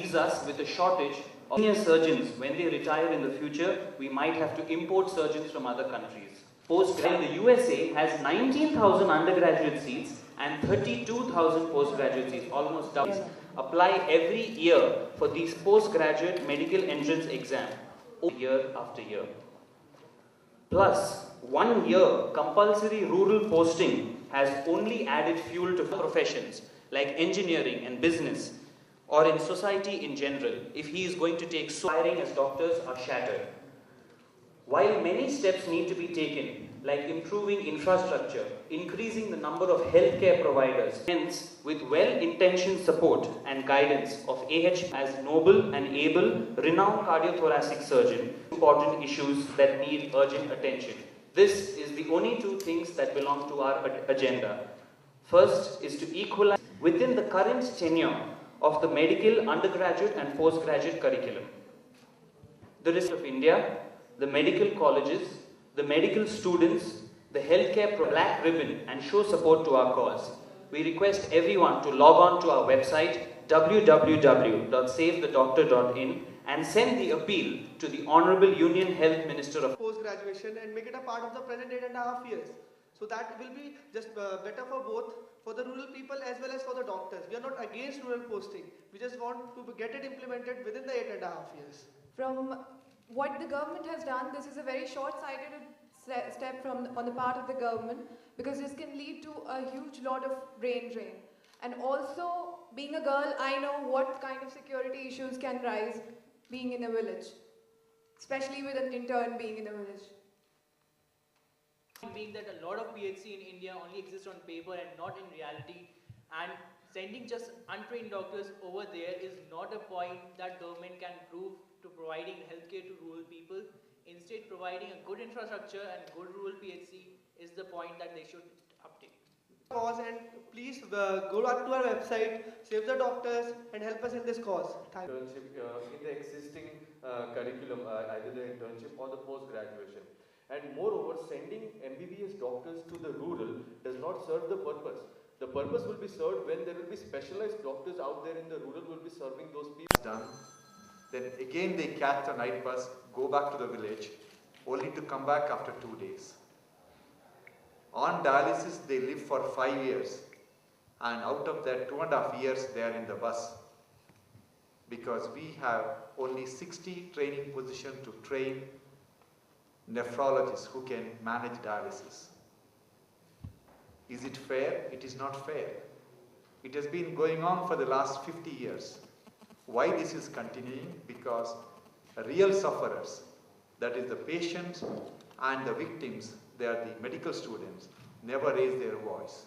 leaves us with a shortage of senior surgeons. When they retire in the future, we might have to import surgeons from other countries. The USA has 19,000 undergraduate seats and 32,000 postgraduate seats, almost double. Apply every year for these postgraduate medical entrance exam, year after year. Plus, 1 year compulsory rural posting has only added fuel to professions like engineering and business, or in society in general, if he is going to take hiring as doctors are shattered. While many steps need to be taken, like improving infrastructure, increasing the number of healthcare providers, hence, with well-intentioned support and guidance of AH as noble and able, renowned cardiothoracic surgeon, important issues that need urgent attention. This is the only two things that belong to our agenda. First is to equalize within the current tenure of the medical undergraduate and postgraduate curriculum. The rest of India, the medical colleges, the medical students, the healthcare black ribbon and show support to our cause. We request everyone to log on to our website www.savethedoctor.in and send the appeal to the Honorable Union Health Minister of post-graduation and make it a part of the present 8.5 years. So that will be just better for both, for the rural people as well as for the doctors. We are not against rural posting. We just want to get it implemented within the 8.5 years. From what the government has done, this is a very short-sighted step on the part of the government, because this can lead to a huge lot of brain drain. And also, being a girl, I know what kind of security issues can rise being in a village, especially with an intern being in a village. Being that a lot of PHC in India only exists on paper and not in reality, and sending just untrained doctors over there is not a point that government can prove to providing healthcare to rural people. Instead, providing a good infrastructure and good rural PHC is the point that they should uptake. Cause, and please go back to our website, Save the Doctors, and help us in this cause. Thank you. Internship in the existing curriculum, either the internship or the post-graduation. And moreover, sending MBBS doctors to the rural does not serve the purpose. The purpose will be served when there will be specialized doctors out there in the rural will be serving those people. Done. Then again they catch the night bus, go back to the village, only to come back after 2 days. On dialysis they live for 5 years, and out of that 2.5 years they are in the bus, because we have only 60 training positions to train nephrologists who can manage dialysis. Is it fair? It is not fair. It has been going on for the last 50 years. Why this is continuing? Because real sufferers, that is the patients and the victims, they are the medical students, never raise their voice.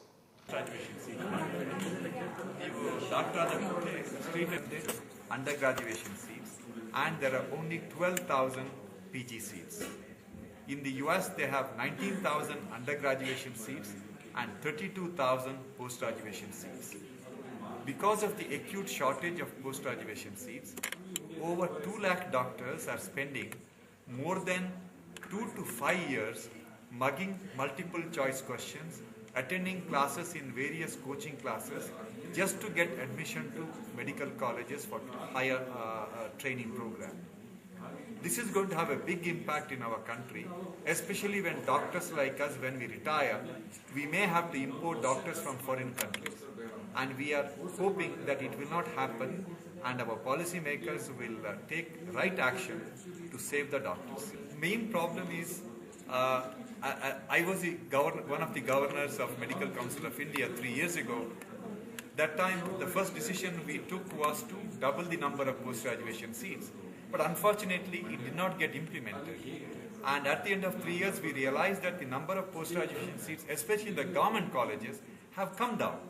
Undergraduate seats, and there are only 12,000 PG seats. In the US, they have 19,000 undergraduate seats and 32,000 post-graduation seats. Because of the acute shortage of post-graduation seats, over 2 lakh doctors are spending more than 2 to 5 years mugging multiple choice questions, attending classes in various coaching classes just to get admission to medical colleges for higher training program. This is going to have a big impact in our country, especially when doctors like us, when we retire, we may have to import doctors from foreign countries. And we are hoping that it will not happen, and our policymakers will take right action to save the doctors. Main problem is, I was one of the governors of Medical Council of India 3 years ago. That time, the first decision we took was to double the number of post-graduation seats. But unfortunately, it did not get implemented. And at the end of 3 years, we realized that the number of post-graduation seats, especially in the government colleges, have come down.